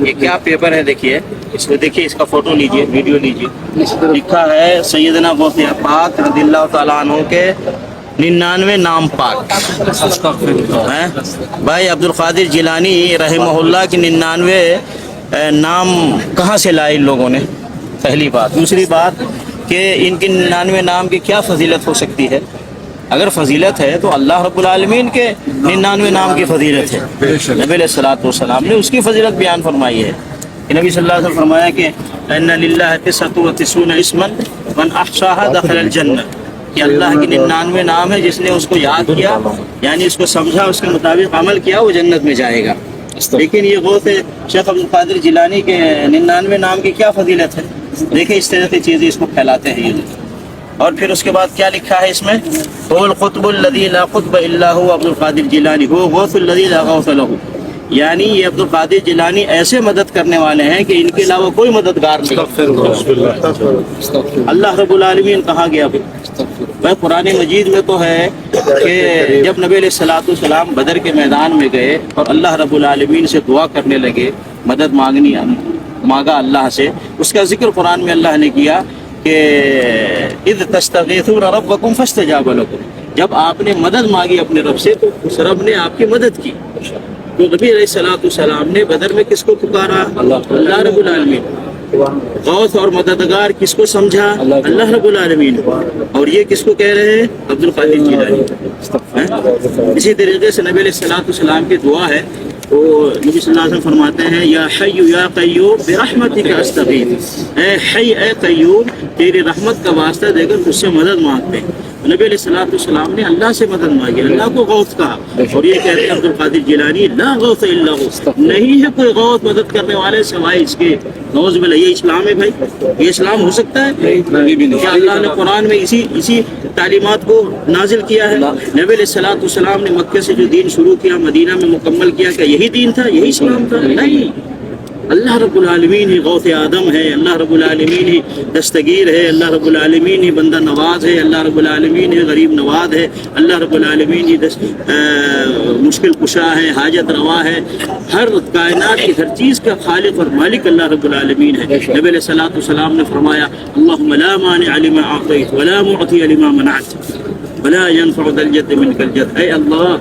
یہ کیا پیپر ہے دیکھیے، اس کو دیکھیے، اس کا فوٹو لیجئے، ویڈیو لیجئے، لکھا ہے سیدنا غوث پاک رضی اللہ تعالیٰ عنہ کے 99 نام پاک ہیں بھائی عبد القادر جیلانی رحمہ اللہ کی 99 نام کہاں سے لائے ان لوگوں نے؟ پہلی بات۔ دوسری بات کہ ان کی 99 نام کی کیا فضیلت ہو سکتی ہے؟ اگر فضیلت ہے تو اللہ رب العالمین کے 99 نام کی فضیلت ہے، نبی علیہ الصلوۃ والسلام نے اس کی فضیلت بیان فرمائی ہے کہ نبی صلی اللہ علیہ وسلم فرمایا کہ ان للہ 99 اسما من احصاها دخل الجنہ، کہ اللہ کی 99 نام ہے، جس نے اس کو یاد کیا یعنی اس کو سمجھا، اس کے مطابق عمل کیا، وہ جنت میں جائے گا۔ لیکن یہ غوث شیخ عبد القادر جیلانی کے 99 نام کی کیا فضیلت ہے؟ دیکھیں اس طرح کی چیزیں اس کو پھیلاتے ہیں یہ۔ اور پھر اس کے بعد کیا لکھا ہے اس میں؟ هو القطب الذي لا قطب الا هو عبد القادر جیلانی هو غوث الذي لا غوث له، یعنی یہ عبد القادر جیلانی ایسے مدد کرنے والے ہیں کہ ان کے علاوہ کوئی مددگار نہیں۔ اللہ رب العالمین کہا گیا بھائی قرآن مجید میں تو ہے کہ جب نبی علیہ الصلوۃ والسلام بدر کے میدان میں گئے اور اللہ رب العالمین سے دعا کرنے لگے، مدد مانگا اللہ سے، اس کا ذکر قرآن میں اللہ نے کیا کہ اذ تستغیثون ربکم فاستجاب لکم، جب آپ نے مدد مانگی اپنے رب سے تو اس رب نے آپ کی مدد کی۔ تو نبی علیہ الصلوۃ والسلام نے بدر میں کس کو پکارا؟ اللہ رب العالمین۔ غوث اور مددگار کس کو سمجھا؟ اللہ رب العالمین۔ اور یہ کس کو کہہ رہے ہیں؟ عبد القادر جیلانی۔ اسی طریقے سے نبی علیہ الصلوۃ والسلام کی دعا ہے، وہ نبی صلی اللہ علیہ وسلم فرماتے ہیں یا حی یا قیوم برحمتک استغیث، اے حی اے قیوم تیری رحمت کا واسطہ دے کر تجھ سے مدد مانگتے ہیں۔ نبی علیہ الصلوۃ والسلام نے اللہ سے مدد مانگی، اللہ کو غوث کہا، اور یہ کہتے ہیں عبد القادر جیلانی لا غوث الا ہو، نہیں ہے کوئی غوث مدد کرنے والے سوائے اس کے۔ نعوذ باللہ، یہ اسلام ہے بھائی؟ یہ اسلام ہو سکتا ہے کیا اللہ نے قرآن میں اسی تعلیمات کو نازل کیا ہے؟ نبی علیہ الصلوۃ والسلام نے مکہ سے جو دین شروع کیا، مدینہ میں مکمل کیا، کیا یہی دین تھا، یہی اسلام تھا؟ نہیں، اللہ رب العالمین ہی غوث آدم ہے، اللہ رب العالمین ہی دستگیر ہے، اللہ رب العالمین ہی بندہ نواز ہے، اللہ رب العالمین ہی غریب نواز ہے، اللہ رب العالمین ہی مشکل کشا ہے، حاجت روا ہے، ہر کائنات کی ہر چیز کا خالق اور مالک اللہ رب العالمین ہے۔ نبی علیہ الصلوۃ والسلام نے فرمایا اللہم لا مانع لما اعطیت ولا معطی لما منعت ولا ينفع ذا الجد منک الجد، اے اللہ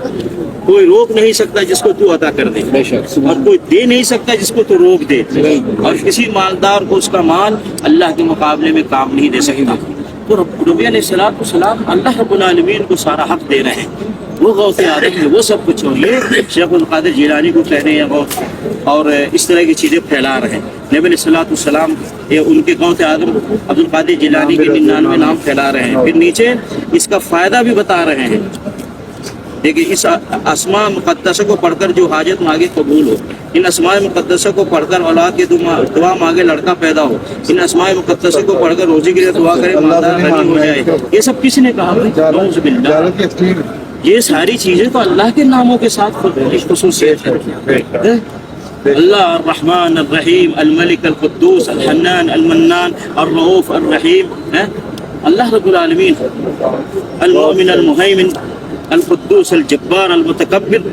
کوئی روک نہیں سکتا جس کو تو عطا کر دے، اور کوئی دے نہیں سکتا جس کو تو روک دے، اور کسی مالدار کو اس کا مال اللہ کے مقابلے میں کام نہیں دے سکتا۔ تو نبی علیہ الصلوۃ والسلام اللہ رب العالمین کو سارا حق دے رہے ہیں، وہ غوث آدم ہے، وہ سب کچھ ہو، یہ شیخ القادر جیلانی کو کہہ رہے ہیں غوث، اور اس طرح کی چیزیں پھیلا رہے ہیں۔ نبی علیہ الصلوۃ والسلام ان کے غوث آدم عبد القادر جیلانی کے 99 نام پھیلا رہے ہیں، پھر نیچے اس کا فائدہ بھی بتا رہے ہیں۔ دیکھیں اس اسماء مقدسہ کو پڑھ کر جو حاجت مانگے قبول ہو، ان اسماء مقدسہ کو پڑھ کر اولاد کی دعا مانگے لڑکا پیدا ہو، ان اسماء مقدسہ کو پڑھ کر روزی کے لیے دعا کرے مالدار غنی ہو جائے، یہ سب کس نے کہا؟ نعوذ باللہ، یہ ساری چیزیں تو اللہ کے ناموں کے ساتھ خصوصیت ہے۔ اللہ الرحمن الرحیم الملک القدوس الحنان المنان الرؤوف الرحیم، اللہ رب العالمین المؤمن المہیمن القدوس الجبار المتکبر،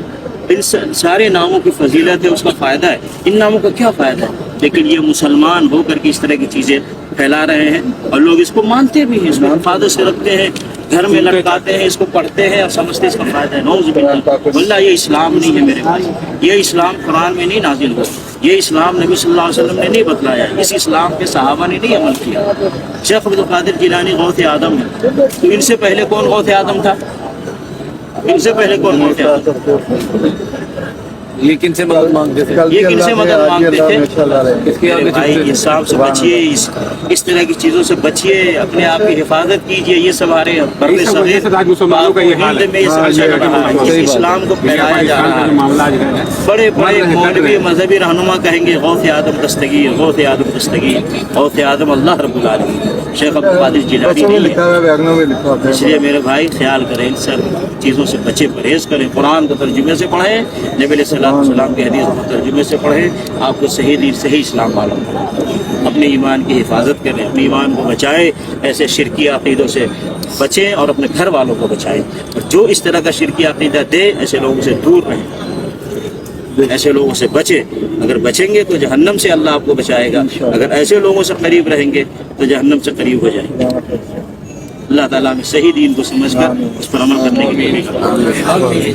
ان سارے ناموں کی فضیلت ہے، اس کا فائدہ ہے۔ ان ناموں کا کیا فائدہ ہے؟ لیکن یہ مسلمان ہو کر کے اس طرح کی چیزیں پھیلا رہے ہیں، اور لوگ اس کو مانتے بھی ہیں، اس کو حفاظت سے رکھتے ہیں، گھر میں لٹکاتے ہیں، اس کو پڑھتے ہیں اور سمجھتے اس کا فائدہ ہے۔ نعوذ باللہ، واللہ یہ اسلام نہیں ہے میرے بھائی، یہ اسلام قرآن میں نہیں نازل ہوا، یہ اسلام نبی صلی اللہ علیہ وسلم نے نہیں بتلایا، اس اسلام پہ صحابہ نے نہیں عمل کیا۔ شیخ عبد القادر جیلانی غوث آدم ہے، تو ان سے پہلے کون غوث آدم تھا؟ ان سے پہلے کون غوث آدم تھا؟ یہ کن سے مدد مانگتے تھے؟ یہ کن سے مدد مانگتے تھے؟ بھائی اس صاحب سے بچیے، اس طرح کی چیزوں سے بچیے، اپنے آپ کی حفاظت کیجیے۔ یہ سارے بڑے صغیر ہند میں یہ سب چل رہا ہے، اس اسلام کو پھیلایا جا رہا ہے۔ بڑے بڑے مولوی مذہبی رہنما کہیں گے غوث آدم دستگیر، غوث آدم دستگیر، غوث آدم اللہ رب العالمین، شیخ عبد القادر جیلانی نہیں ہے۔ اس لیے میرے بھائی خیال کریں، ان سب چیزوں سے بچے، پرہیز کریں، قرآن کو ترجمے سے پڑھیں، نبی علیہ السلام کے حدیث کو ترجمے سے پڑھیں، آپ کو صحیح دین صحیح اسلام معلوم ہو۔ اپنے ایمان کی حفاظت کریں، اپنے ایمان کو بچائیں، ایسے شرکی عقیدوں سے بچیں اور اپنے گھر والوں کو بچائیں، اور جو اس طرح کا شرکی عقیدہ دے ایسے لوگوں سے دور رہیں۔ ایسے لوگوں سے بچے. اگر بچیں گے تو جہنم سے اللہ آپ کو بچائے گا, اگر ایسے لوگوں سے قریب رہیں گے تو جہنم سے قریب ہو جائیں گے. اللہ تعالیٰ ہمیں صحیح دین کو سمجھ کر اس پر عمل کرنے کی توفیق عطا فرمائے.